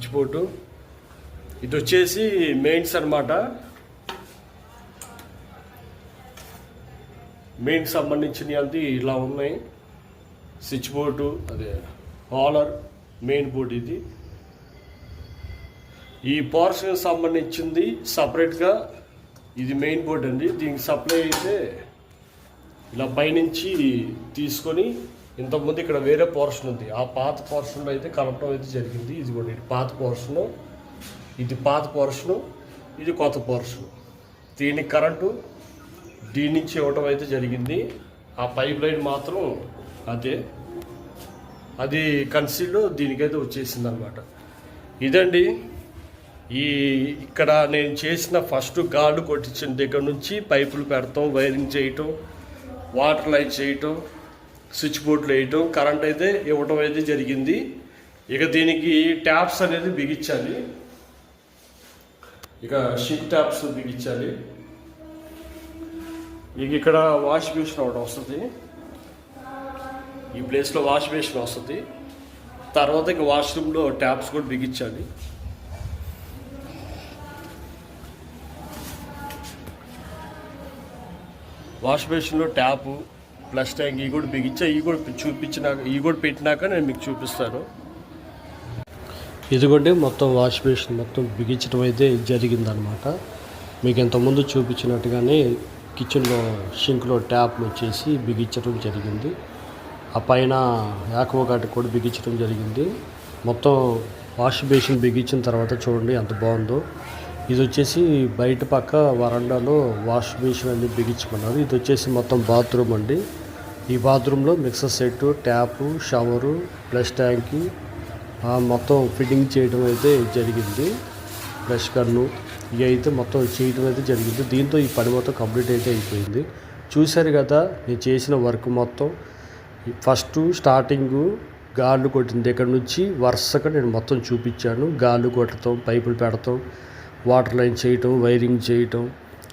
Switch board. ఇది వచ్చేసి mains అనమాట. మెయిన్ సంబంధించినవి అంతా ఇలా ఉన్నాయి. స్విచ్ బోర్డు, అదే హాలర్, మెయిన్ బోర్డు. ఇది ఈ పోర్షన్ సంబంధించింది సపరేట్గా. ఇది మెయిన్ బోర్డు అండి. దీనికి సప్లై అయితే ఇలా పైనుంచి తీసుకొని, ఇంతకుముందు ఇక్కడ వేరే పోర్షన్ ఉంది, ఆ పాత పోర్షన్లో అయితే కలపడం అయితే జరిగింది. ఇది కూడా ఇది పాత పోర్షను, ఇది పాత పోర్షను, ఇది కొత్త పోర్షను. దీనికి కరెంటు దీని నుంచి ఇవ్వటం అయితే జరిగింది. ఆ పైప్ లైన్ మాత్రం అదే, అది కన్సీల్డ్ దీనికైతే వచ్చేసింది అనమాట. ఇదండి ఇక్కడ నేను చేసిన ఫస్ట్ గార్డు కొట్టించిన దగ్గర నుంచి పైపులు పెడతాం, వైరింగ్ చేయటం, వాటర్ లైన్ చేయటం, స్విచ్ బోర్డులు వేయటం, కరెంట్ అయితే ఇవ్వటం అయితే జరిగింది. ఇక దీనికి ట్యాప్స్ అనేది బిగించాలి. ఇక షింక్ ట్యాప్స్ బిగించాలి. ఇక ఇక్కడ వాష్ బేసిన్ ఒకటి వస్తుంది. ఈ ప్లేస్లో వాష్ బేసిన్ వస్తుంది. తర్వాత ఇక వాష్రూమ్లో ట్యాప్స్ కూడా బిగించాలి. వాష్ బేసిన్లో ట్యాపు ప్లస్ ట్యాంక్ ఇవి కూడా బిగించా. ఇవి కూడా చూపించినాక, ఇవి కూడా పెట్టినాక నేను మీకు చూపిస్తాను. ఇదిగోండి మొత్తం వాష్ బేసిన్ మొత్తం బిగించడం అయితే జరిగిందనమాట. మీకు ఇంతకుముందు చూపించినట్టుగానే కిచెన్లో షింక్లో ట్యాప్లు వచ్చేసి బిగించడం జరిగింది. ఆ పైన యాక్వాగార్డ్ కూడా బిగించడం జరిగింది. మొత్తం వాష్ బేసిన్ బిగించిన తర్వాత చూడండి ఎంత బాగుందో. ఇది వచ్చేసి బయట పక్క వరండాలో వాష్ బేసిన్ అన్ని బిగించుకున్నారు. ఇది వచ్చేసి మొత్తం బాత్రూమ్ అండి. ఈ బాత్రూంలో mixer set, tap, shower, plus ట్యాంకి మొత్తం ఫిట్టింగ్ చేయడం అయితే జరిగింది. ఫ్లష్ గన్ను ఇవి అయితే మొత్తం చేయడం అయితే జరిగింది. దీంతో ఈ పని మొత్తం కంప్లీట్ అయితే అయిపోయింది. చూశారు కదా నేను చేసిన వర్క్ మొత్తం. ఫస్ట్ స్టార్టింగు గాళ్ళు కొట్టిన దగ్గర నుంచి వరుసగా నేను మొత్తం చూపించాను. గాళ్ళు కొట్టడం, పైపులు పెడతాం, వాటర్ లైన్ చేయటం, వైరింగ్ చేయటం,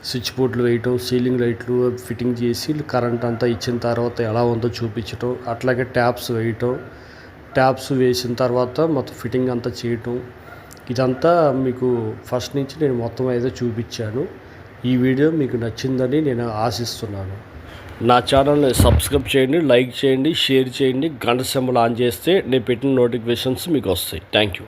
స్విచ్ బోర్డులు వేయటం, సీలింగ్ లైట్లు ఫిట్టింగ్ చేసి కరెంట్ అంతా ఇచ్చిన తర్వాత ఎలా ఉందో చూపించటం, అట్లాగే ట్యాప్స్ వేయటం, ట్యాప్స్ వేసిన తర్వాత మొత్తం ఫిట్టింగ్ అంతా చేయటం, ఇదంతా మీకు ఫస్ట్ నుంచి నేను మొత్తం అయితే చూపించాను. ఈ వీడియో మీకు నచ్చిందని నేను ఆశిస్తున్నాను. నా ఛానల్ని సబ్స్క్రైబ్ చేయండి, లైక్ చేయండి, షేర్ చేయండి, గంట సింబల్ ఆన్ చేస్తే నేను పెట్టిన నోటిఫికేషన్స్ మీకు వస్తాయి. Thank you.